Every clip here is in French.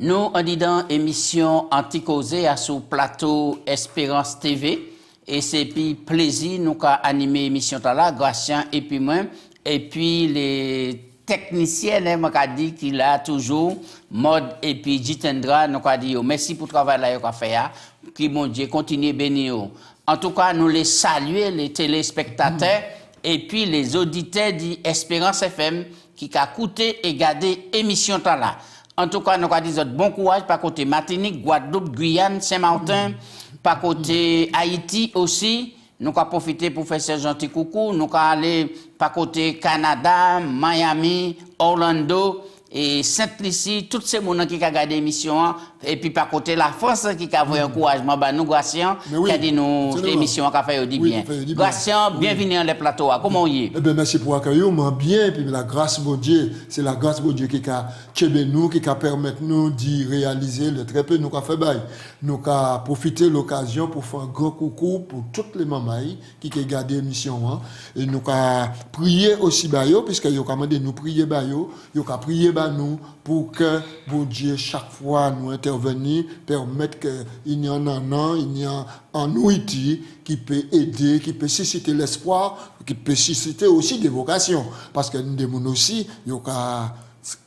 Nous, on dit dans l'émission Anticosé à sous plateau Espérance TV. Et c'est puis plaisir nous avons animé l'émission là, Gracien et puis moi. Et puis les techniciens, moi dit qu'il a toujours mode et puis Jitendra, nous avons dit merci pour le travail là qu'on fait, que mon Dieu continue à bénir. En tout cas, nous les saluer les téléspectateurs et puis les auditeurs d'Espérance FM qui a écouté et gardé l'émission là. En tout cas, nous avons dit bon courage par côté Martinique, Guadeloupe, Guyane, Saint-Martin, par côté Haïti aussi. Nous avons profité pour faire ce gentil coucou. Nous avons allé par côté Canada, Miami, Orlando et Sainte-Lucie, tous ces gens qui ont regardé l'émission. Et puis par côté la France qui a envoyé un encouragement, nous, Gracien, qui a dit nous, l'émission qui a fait du bien. Gracien, bienvenue dans les plateaux. Comment vous êtes? Eh bien, merci pour l'accueil, bien. Et puis la grâce de Dieu, c'est la grâce de Dieu qui a tchébé nous, qui a permis nous d'y réaliser le très peu nous avons fait. Nous avons profité de l'occasion pour faire un grand coucou pour toutes les mamans qui ont regardé l'émission. Et nous avons prié aussi, puisque nous avons demandé nous prier, nous avons prié nous pour que bon Dieu, chaque fois, nous intervenir, permettre qu'il y en a il y a un outil qui peut aider, qui peut susciter l'espoir, qui peut susciter aussi des vocations. Parce que nous devons aussi, nous avons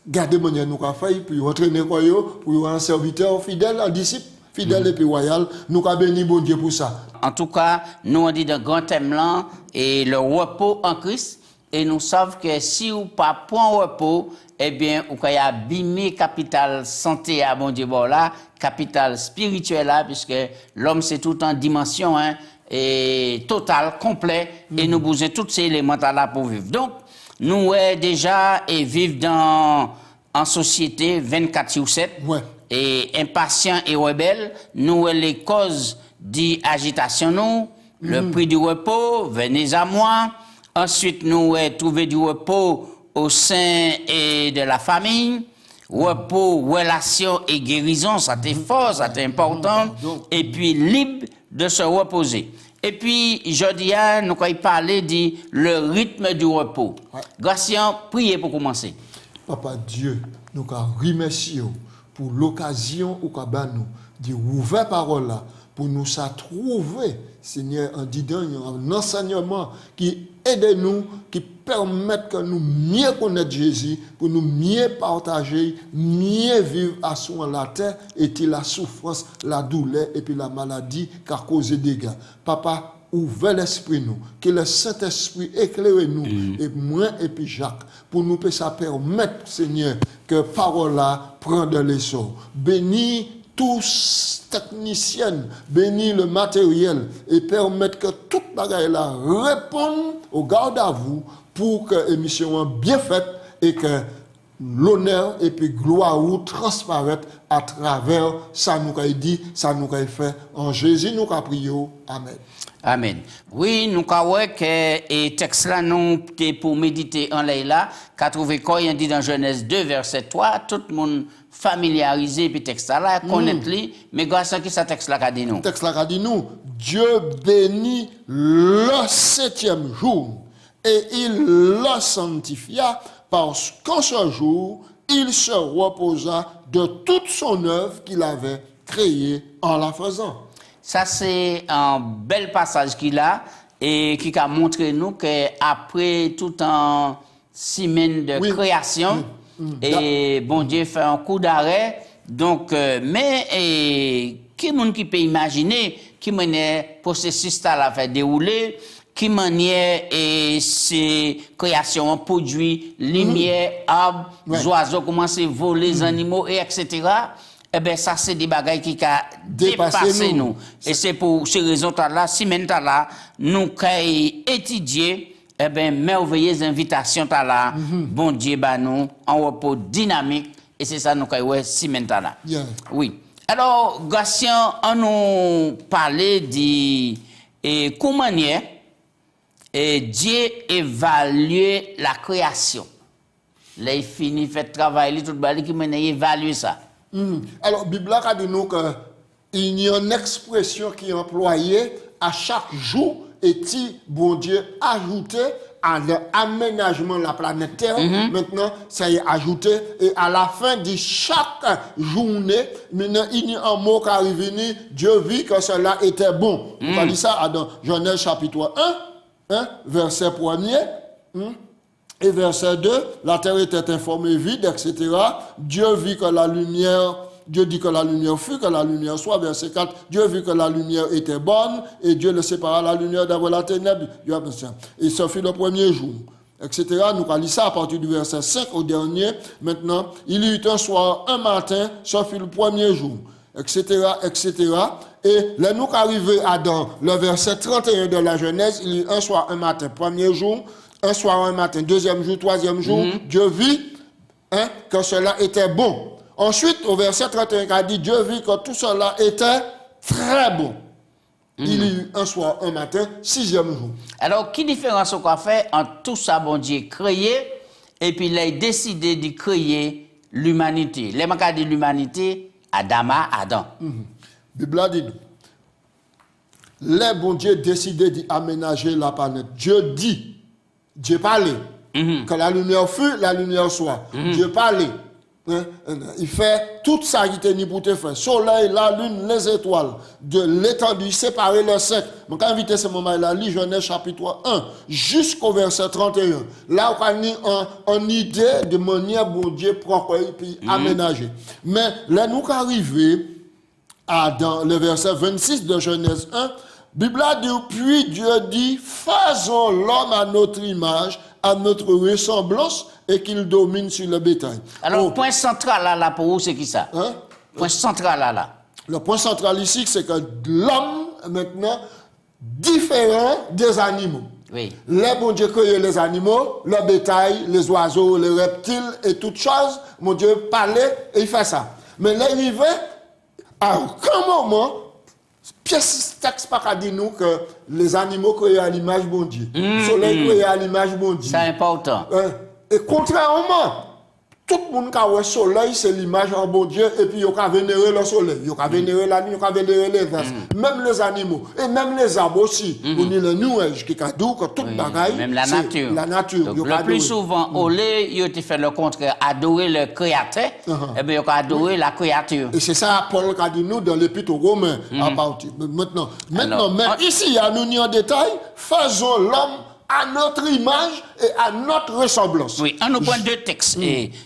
gardé mon nous avons fait, puis entraîner pour un serviteur fidèle, un disciple fidèle et puis royal. Nous avons béni bon Dieu pour ça. En tout cas, nous on dit de grand thème là, et le repos en Christ. Et nous savons que si vous pas point repos, eh bien, vous avez abîmé capital santé à bon Dieu, là, capital spirituel là, puisque l'homme c'est tout en dimension, et total, complet, et nous besoin tous ces éléments là pour vivre. Donc, nous déjà et vivre en société 24/7, et impatients et rebelles, nous les causes d'agitation, nous, le prix du repos, venez à moi. Ensuite, nous trouver du repos au sein de la famille, repos, relation et guérison, ça c'est fort, ça c'est important, et puis libre de se reposer. Et puis, je dis, nous allons parler le rythme du repos. Gracien, priez pour commencer. Papa Dieu, nous remercions pour l'occasion où nous de ouvrir parole là, pour nous trouver, Seigneur, en disant un enseignement qui aide nous, qui permet que nous mieux connaître Jésus, pour nous mieux partager, mieux vivre à soi la terre, et la souffrance, la douleur et puis la maladie qui a causé des dégâts. Papa, ouvrez l'esprit nous, que le Saint-Esprit éclaire nous, et moi et puis Jacques, pour nous permettre, Seigneur, que parole là prenne de l'essor. Bénis tous techniciens, bénis le matériel et permettre que toute bagaille là réponde au garde à vous pour que l'émission soit bien faite et que l'honneur et puis gloire ou transparaît à travers ça nous a dit, ça nous a fait en Jésus nous a prié. Amen. Amen. Oui, nous avons que texte là nous pour méditer en là, qu'a trouvé quoi il dit dans Genèse 2 verset 3, tout le monde familiarisé puis texte là connaître lui, mais grâce à qui ça texte là qu'a dit nous. Texte là qu'a dit nous, Dieu bénit le 7e jour et il le sanctifia parce qu'en ce jour, il se reposa de toute son œuvre qu'il avait créée en la faisant. Ça, c'est un bel passage qu'il a et qui a montré nous qu'après tout un semaine de création, et bon Dieu fait un coup d'arrêt. Donc, mais qui monde qui peut imaginer qui manière processus là fait dérouler, qui manière ces créations produit lumière, arbres, oiseaux commencent à voler les animaux et etc. Eh bien, ça, c'est des bagailles qui ont dépassé nous. Et c'est pour ces raisons-là, semaine là, nous avons étudié, eh bien, merveilleuse invitation là, bon Dieu, nous, en repos dynamique, et c'est ça, nous avons semaine là. Oui. Alors, Gracien, on nous parlait de comment Dieu évalue la création. Là, il finit, fait travail, tout le monde qui mène évaluer ça. Alors, la Bible a dit nous qu'il y a une expression qui est employée à chaque jour et qui, bon Dieu, ajouté à l'aménagement de la planète Terre. Maintenant, ça y est ajouté. Et à la fin de chaque journée, maintenant, il y a un mot qui arrive, Dieu vit que cela était bon. On va dire ça dans Genèse chapitre 1, verset 1er. Et verset 2, la terre était informée vide, etc. Dieu vit que la lumière, Dieu dit que la lumière fut, que la lumière soit. Verset 4, Dieu vit que la lumière était bonne, et Dieu le sépara la lumière d'avoir la ténèbre. Et ce fut le premier jour, etc. Nous allons lire ça à partir du verset 5 au dernier. Maintenant, il y eut un soir, un matin, ce fut le premier jour, etc., etc. Et là, nous arrivons à dans le verset 31 de la Genèse, il y eut un soir, un matin, premier jour, un soir, un matin, deuxième jour, troisième jour, Dieu vit que cela était bon. Ensuite, au verset 31, il a dit, Dieu vit que tout cela était très bon. Il y eut un soir, un matin, sixième jour. Alors, quelle différence on a fait entre tout ça, bon Dieu, créé, et puis il a décidé de créer l'humanité. Les gens qui dit l'humanité, Adama, Adam. La Bible a dit, les bon Dieu décidé d'aménager la planète. Dieu parlait, que la lumière fut, la lumière soit. Dieu parlait. Il fait tout ça qui était pour te faire. Soleil, la lune, les étoiles, de l'étendue, séparer le sec. Je vais inviter ce moment-là, lire Genèse chapitre 1, jusqu'au verset 31. Là, on a une idée de manière dont Dieu prend et puis aménager. Mais là, nous arrivons dans le verset 26 de Genèse 1, Bible a dit, puis Dieu dit, faisons l'homme à notre image, à notre ressemblance, et qu'il domine sur le bétail. Alors, le point central là pour vous, c'est qui ça? Point central là. Le point central ici, c'est que l'homme, maintenant, différent des animaux. Oui. Les bon Dieu créé les animaux, le bétail, les oiseaux, les reptiles et toutes choses, mon Dieu parlait et il fait ça. Mais là, il va, à aucun moment, pièce texte pas dit nous que les animaux créés à l'image bon Dieu. Le soleil créé à l'image bon Dieu. C'est important. Et contrairement, tout le monde qui a le soleil, c'est l'image en bon Dieu, et puis il a vénéré le soleil, il a vénéré la nuit, il a vénéré les vaches, même les animaux, et même les arbres aussi. On est le nuage qui a dit que tout le bagaille, même la nature. La nature. Donc, le plus souvent, au lieu, il a fait le contraire, adorer le créateur, et bien il a adoré la créature. Et c'est ça Paul a dit nous dans l'épître aux Romains, à partir. Maintenant, même ici, à nous en détail, faisons l'homme à notre image et à notre ressemblance. Oui, on nous prend deux textes.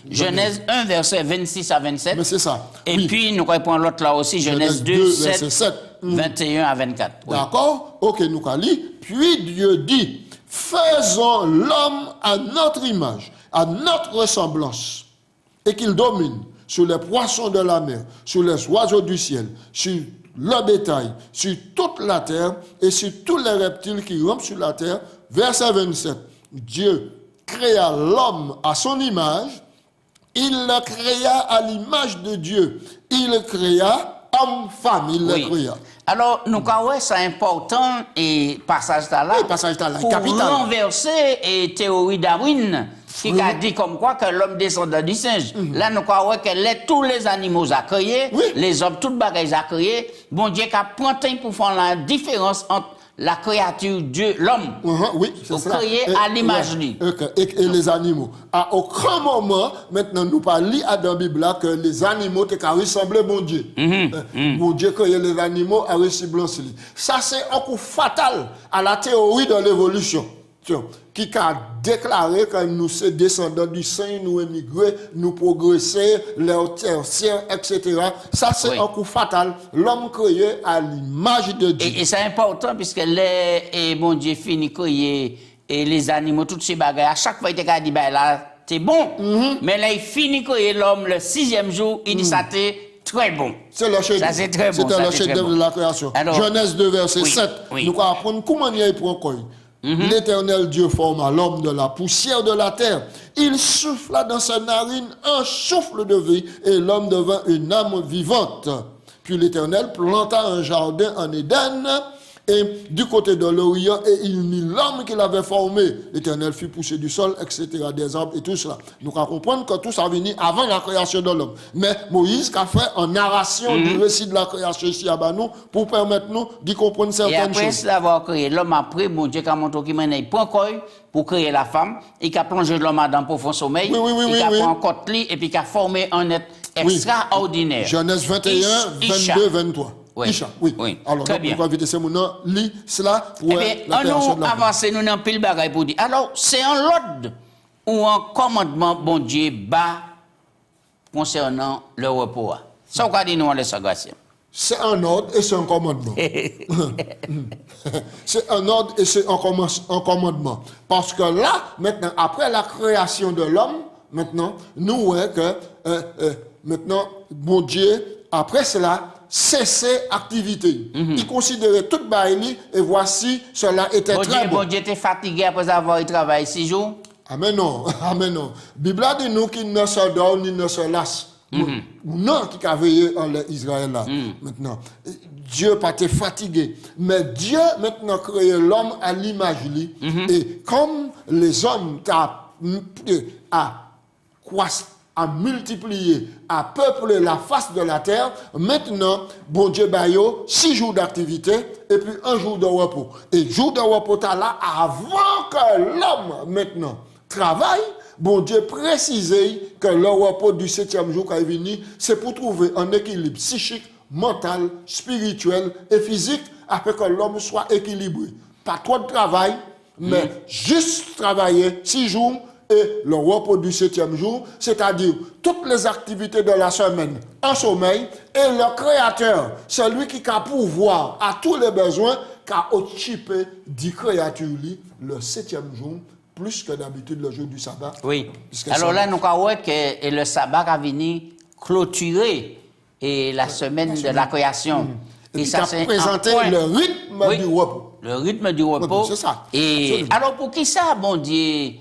Genèse 1, verset 26 à 27. Mais c'est ça. Et puis, nous prenons l'autre là aussi, Genèse 2, 7, 21 à 24. Oui. D'accord? Ok, nous allons lire. Puis Dieu dit, faisons l'homme à notre image, à notre ressemblance, et qu'il domine sur les poissons de la mer, sur les oiseaux du ciel, sur le bétail, sur toute la terre et sur tous les reptiles qui rampent sur la terre. Verset 27. Dieu créa l'homme à son image, il le créa à l'image de Dieu. Il créa homme, femme, il le créa. Alors, nous avons c'est important et passage là, pour capital. Renverser et théorie Darwin qui a dit comme quoi que l'homme descendant du singe. Là, nous avons que tous les animaux à créer, les hommes, toutes bagages à créer. Bon Dieu qui a pris un temps pour faire la différence entre la créature, Dieu, l'homme, oui, c'est ça. Créé à l'image de lui. Et les animaux. À aucun moment, maintenant, nous parlons dans la Bible que les animaux ressemblent à bon Dieu. Bon Dieu créé les animaux à ressemblance. Ça, c'est un coup fatal à la théorie de l'évolution. Qui a déclaré que nous sommes descendants du singe, nous émigrés, nous progresser, les tertiaires, etc. Ça, c'est un coup fatal. L'homme créé à l'image de Dieu. Et c'est important puisque bon Dieu finit créer et les animaux, toutes ces bagages, à chaque fois, il a dit, ben là, c'est bon. Mais là, il finit créer l'homme le 6e jour, il dit, ça c'est très bon. C'est le chef. Ça, c'est très bon. C'était le chef de la création. Alors, Genèse 2, verset 7. Nous allons apprendre comment il prend quoi. L'Éternel Dieu forma l'homme de la poussière de la terre. Il souffla dans sa narine un souffle de vie et l'homme devint une âme vivante. Puis l'Éternel planta un jardin en Éden Et du côté de l'Orient, et il mit l'homme qu'il avait formé. L'Éternel fit pousser du sol, etc., des arbres et tout cela. Nous allons comprendre que tout ça venu avant la création de l'homme. Mais Moïse a fait en narration du récit de la création ici à nous pour permettre nous d'y comprendre certaines choses. Et après avoir créé l'homme, après, bon Dieu a montré qu'il m'a point quoi pour créer la femme, et qui a plongé l'homme dans un profond sommeil, et qui a pris un côté et puis qui a formé un être extraordinaire. Genèse 21, 22, 23. Oui. Isha, oui. Alors, très bien. on va inviter ces mots lit cela pour la création de la femme. Avancer, nous n'avons pile bagaille pour dire. Alors, c'est un l'ordre ou un commandement, bon Dieu, bas concernant le repos. Ça, on va dire nous en laissant grâce. C'est un ordre et c'est un commandement. C'est un ordre et c'est un commandement. Parce que là, maintenant, après la création de l'homme, maintenant, nous voyons que maintenant, bon Dieu, après cela, cessait activité. Il considérait toute baïli et voici, cela était très bon. Bon Dieu était fatigué après avoir travaillé 6 jours. Amen non, amen non. Bible a dit nous qu'il ne se dort ni ne se lasse. Non, qui a veillé en Israël là. Maintenant, Dieu pas été fatigué. Mais Dieu maintenant créé l'homme à l'image lui. Et comme les hommes à multiplier, à peupler la face de la terre, maintenant, bon Dieu baillot 6 jours d'activité et puis 1 jour de repos. Et jour de repos là avant que l'homme maintenant travaille, bon Dieu précisait que le repos du 7e jour qui est venu, c'est pour trouver un équilibre psychique, mental, spirituel et physique afin que l'homme soit équilibré. Pas trop de travail, mais juste travailler 6 jours et le repos du 7e jour, c'est-à-dire toutes les activités de la semaine en sommeil, et le Créateur, celui qui a pouvoir à tous les besoins, qui a occupé du créature le 7e jour, plus que d'habitude le jour du sabbat. Oui. Alors là, nous avons vu que le sabbat a venu clôturer et la semaine de la création. Et ça, c'est présenté le rythme du repos. Le rythme du repos. C'est ça. Et absolument. Alors, pour qui ça, bon Dieu,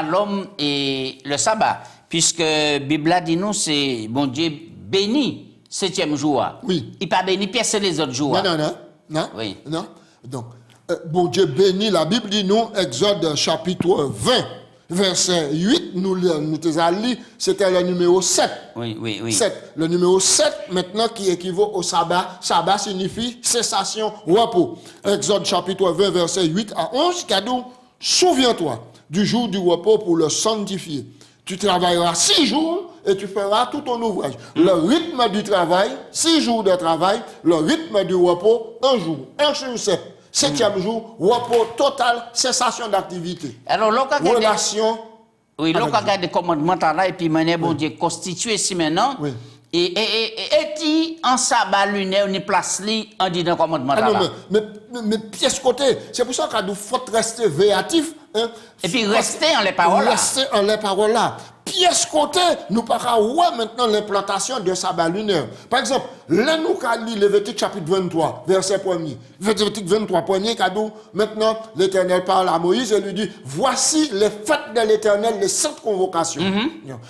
l'homme et le sabbat? Puisque la Bible a dit nous, c'est bon Dieu béni 7e jour. Oui. Il n'a pas béni pièce les autres jours. Non. Oui. Non. Donc, bon Dieu béni, la Bible dit nous, Exode chapitre 20, verset 8, nous allons, c'était le numéro 7. Oui. 7. Le numéro 7, maintenant, qui équivaut au sabbat. Sabbat signifie cessation, repos. Exode chapitre 20, verset 8 à 11, qui a dit, souviens-toi du jour du repos pour le sanctifier. Tu travailleras 6 jours et tu feras tout ton ouvrage. Le rythme du travail, 6 jours de travail, le rythme du repos, 1 jour. 1 sur 7. 7e jour, repos total, cessation d'activité. Alors, relation. Oui, l'on regarde le commandement là et puis maintenant, bon Dieu, constitué si maintenant. Oui. Et qui en sabbat lunaire, on y place li en disant le commandement là. Mais pièce côté, c'est pour ça qu'il faut rester véatif. Hein, et puis rester en les paroles là. Rester en les paroles là. Pièce côté, nous parlons maintenant l'implantation de sabbat lunaire. Par exemple, là nous lit Lévitique chapitre 23, verset 1er. Lévitique 23, 1er, cadeau. Maintenant, l'Éternel parle à Moïse et lui dit, voici les fêtes de l'Éternel, les 7 convocations.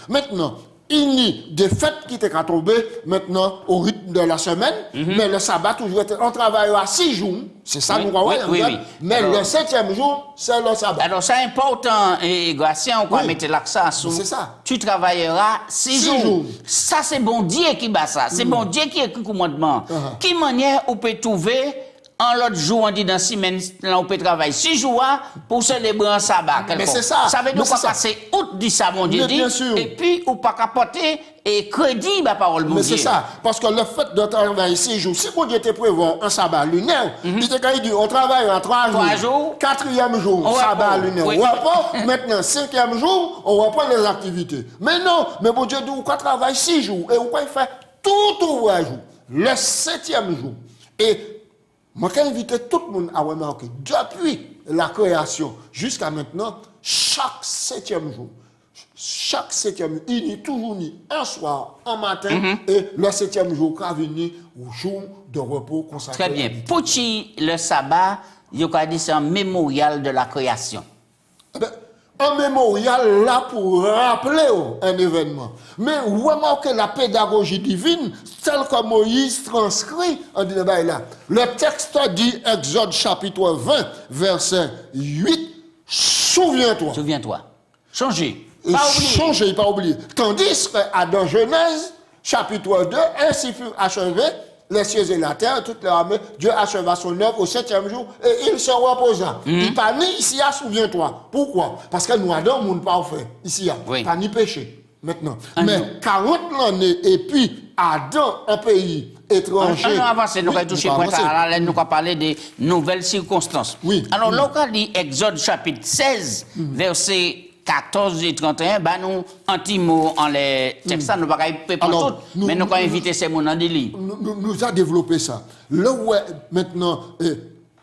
Maintenant, il y a des fêtes qui étaient tombées maintenant au rythme de la semaine, mais le sabbat toujours était, on travaillera 6 jours, c'est ça nous voyons, mais alors, le 7e jour, c'est le sabbat. Alors c'est important, et Gratien, on va mettre l'accent sur c'est ça. Tu travailleras 6 jours. Ça c'est bon Dieu qui bat ça, c'est bon Dieu qui écrit le commandement. Qui manière on peut trouver en l'autre jour, on dit dans 6 semaines, on peut travailler 6 jours pour célébrer un sabbat. Mais c'est ça. Ça veut dire qu'on va passer outre dit ça, mon Dieu dit. Et puis, on ne peut pas capoter et crédit la parole, mon Dieu. Mais c'est ça. Parce que le fait de travailler 6 jours, si mon Dieu te prévoit un sabbat lunaire, il te dit, on travaille en 3 jours. 4e jour, sabbat lunaire. Maintenant, 5e jour, on reprend les activités. Mais non, mais mon Dieu dit, on travaille 6 jours et on peut faire tout ouvrage. Le 7e jour. Et moi, j'ai invité tout le monde à remarquer, depuis la création jusqu'à maintenant, chaque 7e jour, il est toujours ni un soir, un matin, et le 7e jour, qui venu au jour de repos consacré. Très bien. Pour le sabbat, il y a dit c'est un mémorial de la création. Un mémorial là pour rappeler un événement. Mais remarquez la pédagogie divine, tel que Moïse transcrit en disant là. Le texte dit, Exode chapitre 20, verset 8, souviens-toi. Souviens-toi. Changer. Pas oublier. Changer, pas oublier. Tandis que dans Genèse, chapitre 2, ainsi fut achevé les cieux et la terre, toute leur armée, Dieu acheva son œuvre au 7e jour et il se reposa. Il pas ni ici, souviens-toi. Pourquoi? Parce que nous avons un monde parfait. Ici, pas ni péché. Maintenant. Mais 40 années et puis Adam, un pays étranger. Nous avancer, nous allons toucher point là, nous allons parler des nouvelles circonstances. Oui. Alors, là, on dit Exode chapitre 16, verset 14 et 31, ben nous, anti-mots en les textes, nous ne pouvons pas préparer tout, mais nous allons inviter ces mots dans des livres. Nous avons développé ça. Là où maintenant,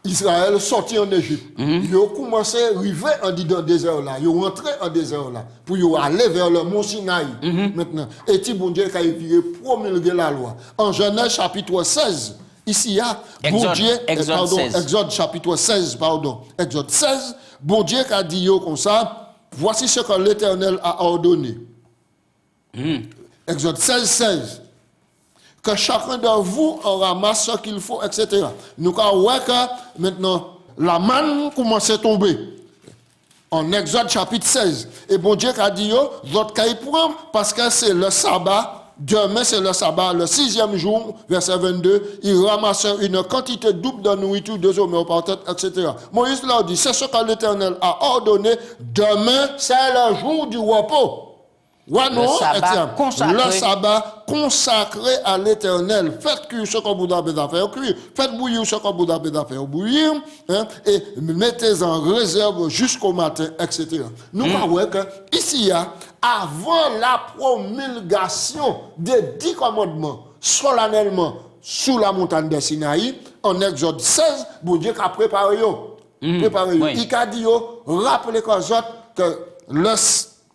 Israël sorti en Égypte, ils ont commencé à arriver dans le désert là, ils ont rentré en désert là, pour aller vers le mont Sinaï. Maintenant, et si bon Dieu qui a promulgué la loi. En Genèse chapitre 16, ici il y a bon Dieu, Exode chapitre 16, Exode 16, bon Dieu qui a dit comme ça. Voici ce que l'Éternel a ordonné. Exode 16, 16. Que chacun de vous en ramasse ce qu'il faut, etc. Nous avons que maintenant, la manne commence à tomber. En Exode chapitre 16. Et bon Dieu a dit, votre cas prend parce que c'est le sabbat. Demain, c'est le sabbat, le 6e jour, verset 22, il ramasse une quantité double de nourriture, 2 hommes au partent, etc. Moïse leur dit, c'est ce que l'Éternel a ordonné, demain, c'est le jour du repos. Ouais, non, le sabbat consacré à l'Éternel. Faites cuire ce que vous avez à faire cuire. Faites bouillir ce que vous avez à faire bouillir. Et mettez en réserve jusqu'au matin, etc. Nous voyons que ici, avant la promulgation des 10 commandements, solennellement, sous la montagne de Sinaï, en Exode 16, bon Dieu a préparé. Il a dit, rappelez que le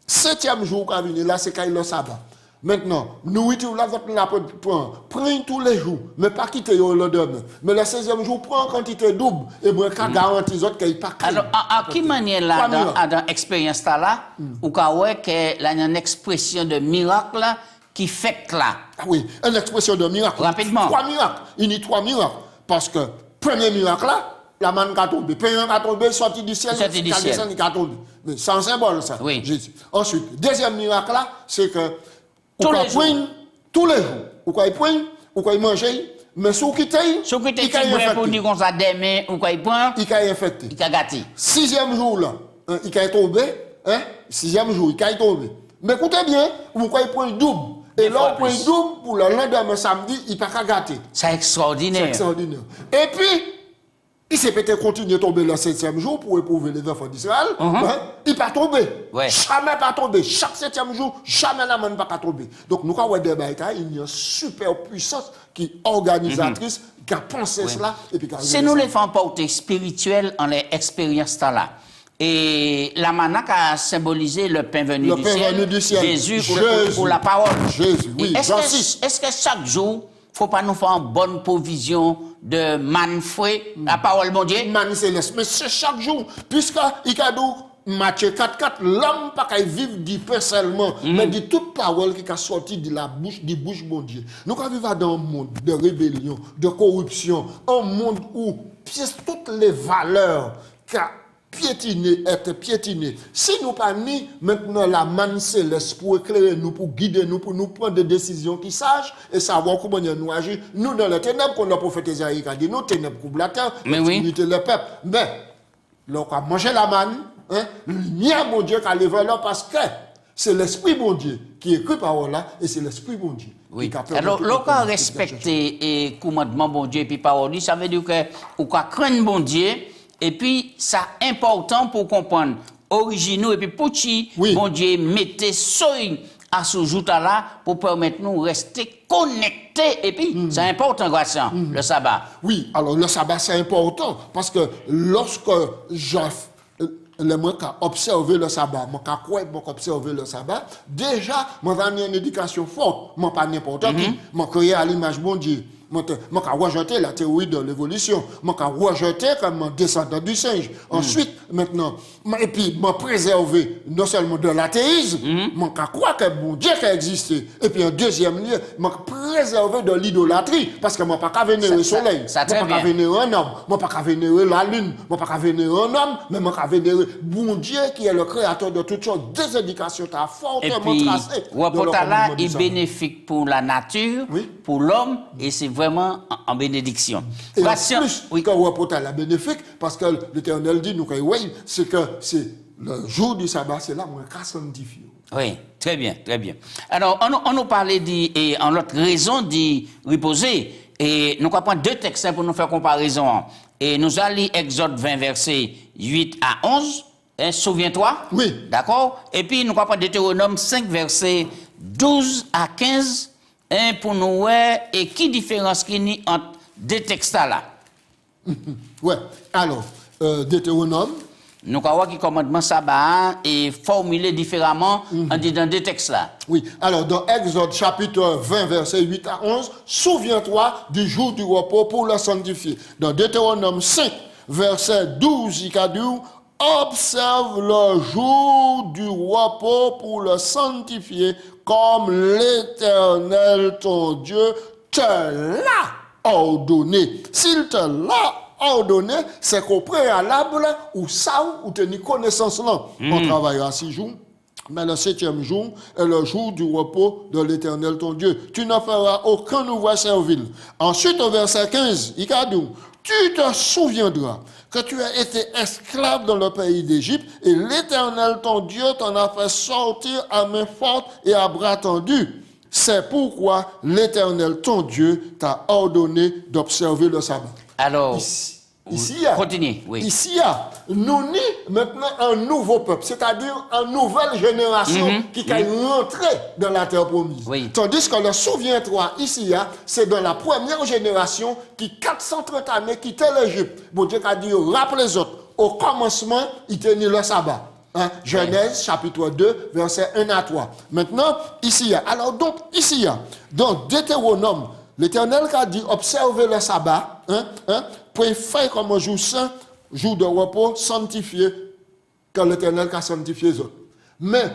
7e jour qu'a venu, là, c'est quand il le sabbat. Maintenant, nourriture, là, votre prenez tous les jours, mais pas quitter le lendemain. Mais le 16e jour, prends en quantité double, et moi, quand garantis autres qu'il n'y a pas. Alors, à qui manière là, dans l'expérience là, ou qu'il y a une expression de miracle qui fait là? Oui, une expression de miracle. Rapidement. 3 miracles. Il y a 3 miracles. Parce que, premier miracle là, la manne qui a tombé. Payant qui a tombé, sorti du ciel, qui a descendu, qui a tombé. Mais c'est un symbole, ça. Oui. Ensuite, deuxième miracle là, c'est que, tous les jours, ou quand il prend, ou quand il mange, mais sous qui t'aille, il a infecté. Pour dire qu'on s'est demain, ou quand il prend, il a infecté. Il a gâté. 6e jour là, il a tombé, 6e jour, il a tombé. Mais écoutez bien, ou quand il prend double. Et là, on prend double pour le lendemain samedi, il n'a pas gâté. C'est extraordinaire. C'est extraordinaire. Et puis, il s'est peut-être continué à tomber le 7e jour pour éprouver les enfants d'Israël. Il n'a pas tombé. Jamais pas tombé. Chaque 7e jour, jamais la main n'a pas tombé. Donc, nous avons des batailles, il y a une super puissance qui est organisatrice, qui a pensé cela. C'est nous les femmes portées spirituelles en les expériences là. Et la manna a symbolisé le pain venu du ciel. Jésus pour la parole. Jésus, oui. Est-ce que chaque jour, il ne faut pas nous faire une bonne provision de manne frais, la parole, mon Dieu? Manne céleste. Mais c'est chaque jour, puisqu'il y a Matthieu 4,4, l'homme pas qu'à vivre du pain seulement, mais de toute parole qui a sorti de la bouche, de bouche, mon Dieu. Nous vivons dans un monde de rébellion, de corruption, un monde où toutes les valeurs être piétiné. Si nous pas mis maintenant la manne céleste pour éclairer nous, pour guider nous, pour nous prendre des décisions qui sages et savoir comment nous agir, nous dans les ténèbres, qu'on a prophète Isaïe qui a dit, nous ténèbres couvrent la terre, unité le peuple. Mais, là, on a mangé la manne, lumière, mon Dieu, qui a levé là parce que c'est l'Esprit, mon Dieu, qui écrit parole là, et c'est l'Esprit, mon Dieu. Oui. Alors, lorsqu'on respecte et commandement, bon Dieu, et puis parole, ça veut dire que, ou qu'on craint bon Dieu, et puis, c'est important pour comprendre originaux et puis pour qui, bon Dieu, mettez seuil à ce jour-là pour permettre nous rester connectés. Et puis, c'est important, Gracien, le sabbat. Oui, alors le sabbat, c'est important parce que lorsque moi qui observé le sabbat, moi qui observé le sabbat, déjà, moi j'ai une éducation forte, moi pas n'importe qui, moi créé à l'image bon Dieu. Moi, j'ai rejeté la théorie de l'évolution. Moi, j'ai rejeté comme descendant du singe. Ensuite, maintenant, et puis, moi, préservé non seulement de l'athéisme, moi, j'ai croire que bon Dieu qui a existé. Et puis, en deuxième lieu, moi, préserver de l'idolâtrie. Parce que moi, pas qu'à vénérer le soleil. Ça moi, très pas qu'à bien. vénérer un homme. Moi, pas qu'à vénérer la lune. Moi, pas qu'à vénérer un homme. Mais moi, qu'à vénérer bon Dieu qui est le créateur de toutes choses. Des indications t'as Et fortement puis, tracées. repos là est bénéfique pour la nature, Oui. pour l'homme, et c'est vraiment en bénédiction. Et en Patient- plus, oui. quand repos est bénéfique, parce que l'Éternel dit, nous, oui, c'est que c'est le jour du sabbat, c'est là où on sanctifie. Oui, très bien, très bien. Alors, on nous parlait et en l'autre raison d'y reposer. Et nous allons prendre deux textes pour nous faire comparaison. Et nous allons lire Exode 20, versets 8 à 11. Hein, souviens-toi. Oui. D'accord? Et puis nous allons prendre Deutéronome 5, versets 12 à 15. Hein, pour nous voir et qui différence qu'il y a entre deux textes là. Ouais. Alors, Deutéronome. Nous allons voir qui commandement sabbat est formulé différemment en disant deux textes là. Oui, alors dans Exode chapitre 20, verset 8 à 11, souviens-toi du jour du repos pour le sanctifier. Dans Deutéronome 5, verset 12, il a dit, observe le jour du repos pour le sanctifier comme l'Éternel ton Dieu te l'a ordonné. S'il te l'a ordonné, c'est qu'au préalable, ou ça, ou tenir connaissance là, on travaillera 6 jours. Mais le 7e jour est le jour du repos de l'Éternel ton Dieu. Tu ne feras aucun ouvrage servile. Ensuite, au verset 15, il a dit, tu te souviendras que tu as été esclave dans le pays d'Égypte et l'Éternel ton Dieu t'en a fait sortir à main forte et à bras tendus. C'est pourquoi l'Éternel ton Dieu t'a ordonné d'observer le sabbat. Alors, Ici, il y a, continuez, oui. ici, il y a, nous ni maintenant un nouveau peuple, c'est-à-dire une nouvelle génération qui est rentrée dans la terre promise. Oui. Tandis que le souviens-toi, ici, il y a, c'est dans la première génération qui, 430 années, quittait l'Égypte. Bon Dieu a dit, rappelez les autres, au commencement, il tenait le sabbat. Hein? Genèse, chapitre 2, verset 1 à 3. Maintenant, ici, il y a. Alors, donc, ici, il y a, dans Deutéronome, l'Éternel a dit, observez le sabbat, pour faire comme un jour saint, jour de repos, sanctifié, que l'Éternel a sanctifié les autres. Mais,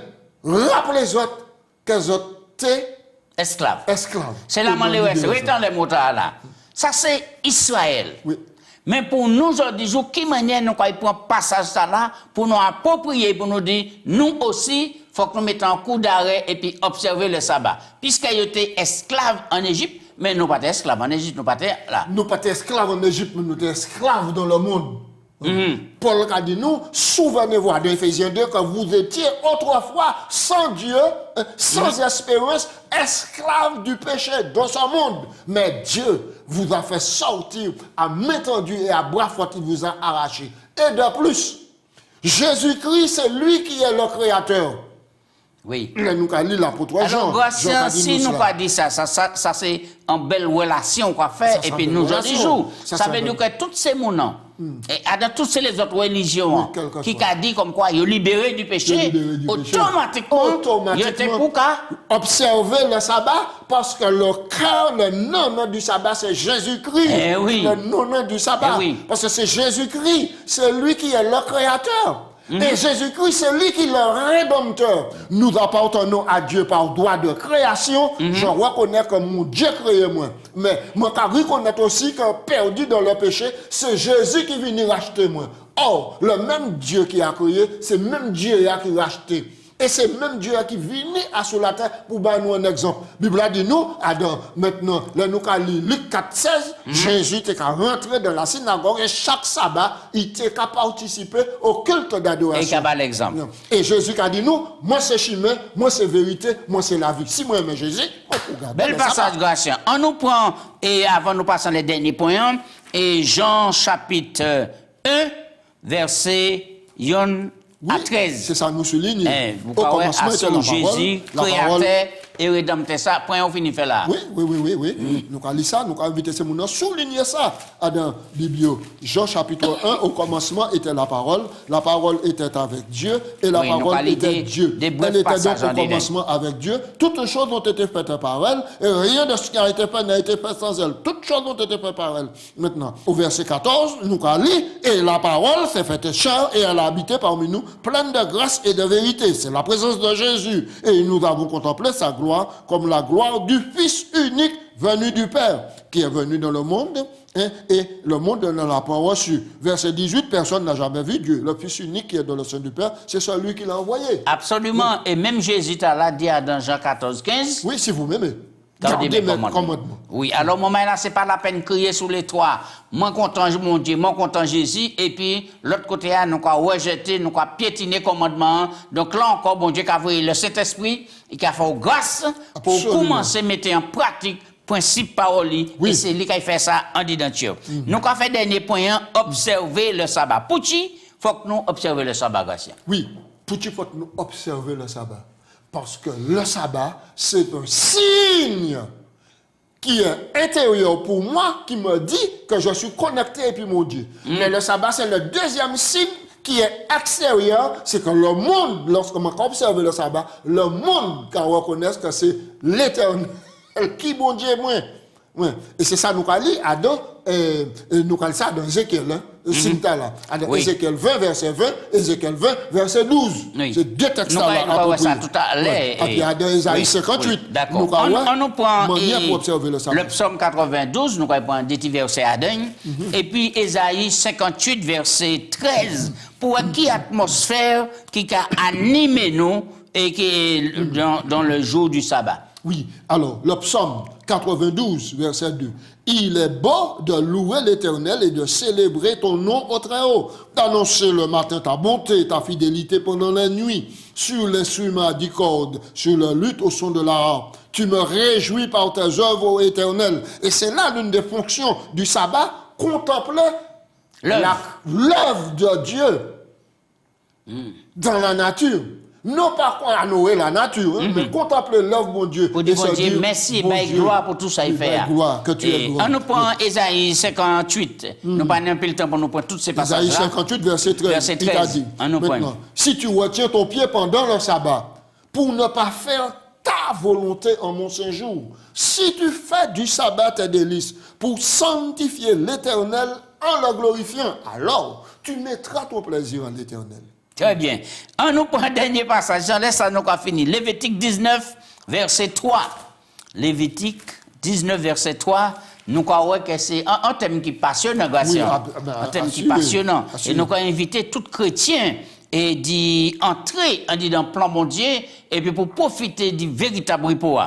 rappelez les autres que les autres étaient Esclave. esclaves. C'est la manière, retenez les mots là. Ça, c'est Israël. Oui. Mais pour nous aujourd'hui, qui manière nous prendre passage ça là pour nous approprier, pour nous dire, nous aussi, il faut que nous mettions un coup d'arrêt et puis observer le sabbat. Puisqu'ils étaient esclaves en Égypte, mais nous pas esclaves en Égypte, nous pas là. Nous pas esclaves en Égypte, mais nous sommes esclaves dans le monde. Paul a dit nous, souvenez-vous dans Éphésiens 2 que vous étiez autrefois sans Dieu, sans espérance, esclaves du péché dans ce monde. Mais Dieu vous a fait sortir à main tendue et à bras forts, il vous a arraché. Et de plus, Jésus-Christ, c'est lui qui est le créateur. Oui. Nous avons lu l'apôtre Jean. Alors, Gracien, si nous pas dit ça c'est une belle relation qu'on fait, et puis nous, aujourd'hui, ça veut dire que tous ces mots-là, et dans toutes les autres religions, qui a dit comme quoi, ils sont libérés du péché, automatiquement, ils étaient pour qu'à observer le sabbat, parce que le cœur, le nom du sabbat, c'est Jésus-Christ. Eh oui. Le nom du sabbat. Eh oui. Parce que c'est Jésus-Christ, c'est lui qui est le créateur. Et Jésus-Christ, c'est lui qui est le rédempteur. Nous appartenons à Dieu par droit de création. Je reconnais que mon Dieu créé moi. Mais moi, je reconnais aussi que perdu dans le péché, c'est Jésus qui vient racheter moi. Or, le même Dieu qui a créé, c'est le même Dieu qui a racheté. Et c'est même Dieu qui vient à sur la terre pour nous un exemple. La Bible a dit nous, Adam, maintenant, là nous avons lu Luc 4, 16, Jésus était rentré dans la synagogue et chaque sabbat, il était participer au culte d'adoration. Et qu'il y a l'exemple. Et Jésus a dit nous, moi c'est chemin, moi c'est vérité, moi c'est la vie. Si moi j'aime Jésus, moi je regarde. Bel passage, Gracien. On nous prend, et avant nous passons les derniers points, et Jean chapitre 1, verset 1 à 13. C'est ça, nous souligne. Vous parlez à son Jésus, créateur et rédempteur. Ça, point on finit faire là. Oui. Nous avons lu ça, nous avons invité ces gens à souligner ça dans la Bible. Jean chapitre 1, au commencement était la parole était avec Dieu, et la parole était Dieu. Elle était donc au commencement avec Dieu. Toutes choses ont été faites par elle, et rien de ce qui a été fait n'a été fait sans elle. Toutes choses ont été faites par elle. Maintenant, au verset 14, nous avons lu, et la parole s'est faite chair, et elle a habité parmi nous, pleine de grâce et de vérité. C'est la présence de Jésus. Et nous avons contemplé sa gloire comme la gloire du Fils unique venu du Père, qui est venu dans le monde, hein, et le monde ne l'a pas reçu. Verset 18, personne n'a jamais vu Dieu. Le Fils unique qui est dans le sein du Père, c'est celui qui l'a envoyé. Absolument. Et même Jésus t'a dit dans Jean 14, 15. Oui, si vous m'aimez. Gardez mes mes commandements. commandements. Oui, alors, moment là, c'est pas la peine de crier sous les toits. Moi, content mon Dieu, moi, content Jésus. Et puis, l'autre côté, nous avons rejeté, nous avons piétiné le commandement. Donc là encore, bon Dieu, qui a envoyé le Saint-Esprit et qui a fait grâce pour Absolument. commencer à mettre en pratique principe parole. Oui. Et c'est lui qui a fait ça en identité. Nous avons fait dernier point, observer le sabbat. Pour qui, il faut que nous observions le sabbat, Gratien. Oui, pour qu'il faut que nous observer le sabbat. Parce que le sabbat, c'est un signe qui est intérieur pour moi, qui me dit que je suis connecté et puis mon Dieu. Mais le sabbat, c'est le deuxième signe qui est extérieur, c'est que le monde, lorsqu'on observe le sabbat, le monde qui reconnaît que c'est l'Éternel qui, mon Dieu, moi. Ouais. Et c'est ça nous avons lu Adam, nous avons ça dans Ézéchiel, hein, là. Oui. Ézéchiel 20, verset 20, Ézéchiel 20, verset 12. Oui. C'est deux textes Nous là. allons ça tout à l'heure. Et puis il y a dans Isaïe 58. Oui, d'accord. On nous prend pour observer le sabbat. le psaume 92, nous allons des petits versets à dingue. Et puis Isaïe 58, verset 13. Pour qui atmosphère qui a animé nous et qui est dans le jour du sabbat. Oui, alors, le psaume 92, verset 2. Il est beau de louer l'Éternel et de célébrer ton nom au Très-Haut, d'annoncer le matin ta bonté, ta fidélité pendant la nuit, sur l'instrument à 10 cordes, sur la lutte au son de la harpe. Tu me réjouis par tes œuvres, ô Éternel. Et c'est là l'une des fonctions du sabbat, contempler l'œuvre de Dieu dans la nature. Non pas qu'on a noué la nature, hein, mais contempler l'œuvre, mon Dieu. Pour dire, bon Dieu, merci et belle gloire pour tout ça il fait. Gloire, que tu es gloire. On nous prend Isaïe 58. Nous prenons un peu le temps pour nous prendre toutes ces passages. Isaïe 58, verset 13. Verset 13. Il t'a dit, maintenant, si tu retiens ton pied pendant le sabbat, pour ne pas faire ta volonté en mon séjour, si tu fais du sabbat tes délices, pour sanctifier l'Éternel en le glorifiant, alors tu mettras ton plaisir en l'Éternel. Très bien. On nous prend un dernier passage. J'en laisse ça, nous avons fini. Lévitique 19, verset 3. Lévitique 19, verset 3. Nous croyons que c'est un thème qui est passionnant, Gratien. Un thème qui est passionnant. Et nous avons invité tout chrétien et d'y entrer dans le plan mondial et puis pour profiter du véritable repos.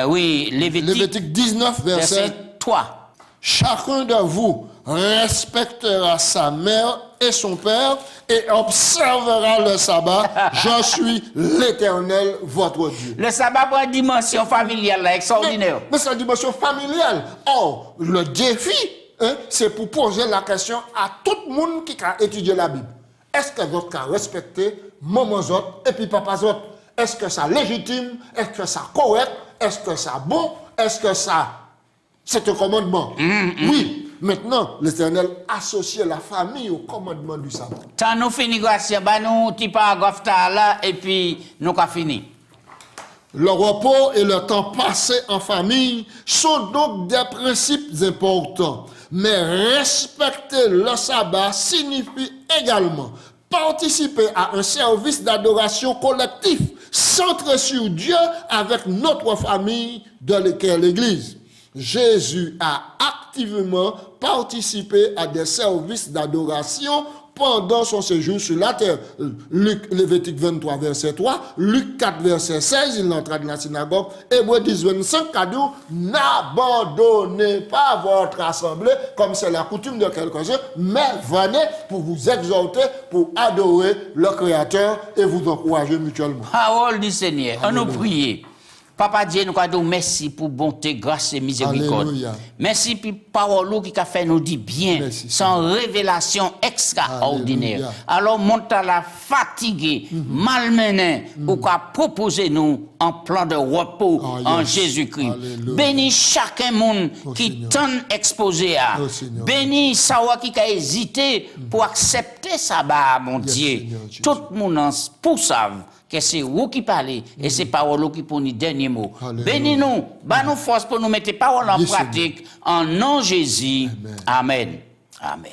Oui, Lévitique 19, verset 3. Chacun de vous respectera sa mère et son père et observera le sabbat. Je suis l'Éternel, votre Dieu. Le sabbat prend une dimension familiale là, extraordinaire. Mais c'est une dimension familiale. Or, le défi, hein, c'est pour poser la question à tout le monde qui a étudié la Bible. Est-ce que votre cas respecté maman autres et puis papa autres? Est-ce que ça légitime? Est-ce que ça correct? Est-ce que ça bon? Est-ce que ça c'est un commandement? Oui. Maintenant, l'Éternel associe la famille au commandement du sabbat. Tant nous fini, Gratien, bah nous, petit paragraphe là, et puis nous avons fini. Le repos et le temps passé en famille sont donc des principes importants. Mais respecter le sabbat signifie également participer à un service d'adoration collectif centré sur Dieu avec notre famille de l'Église. Jésus a activement participé à des services d'adoration pendant son séjour sur la terre. Lévitique 23, verset 3, Luc 4, verset 16, il entra dans la synagogue. Hébreux 10, 25, cadeau, n'abandonnez pas votre assemblée, comme c'est la coutume de quelques-uns, mais venez pour vous exhorter, pour adorer le Créateur et vous encourager mutuellement. Parole du Seigneur, on nous prie. Papa Dieu, nous avons merci pour bonté, grâce et miséricorde. Alléluia. Merci pour parole qui a fait nous dire bien, Merci, sans révélation extraordinaire. Alléluia. Alors, monte à la fatigué, malmené, ou qu'a proposé nous un plan de repos en Jésus-Christ. Alléluia. Bénis chacun monde qui Seigneur. t'en exposé à. Seigneur. Bénis Sawa qui a hésité pour accepter ça, mon Dieu. Seigneur Jésus. Tout le monde pour savent que c'est vous qui parlez et c'est parole qui pour nous dernier mot. Alléluia. Bénis-nous, nous force pour nous mettre parole en Yes, pratique en nom Jésus. Amen. Amen. Amen.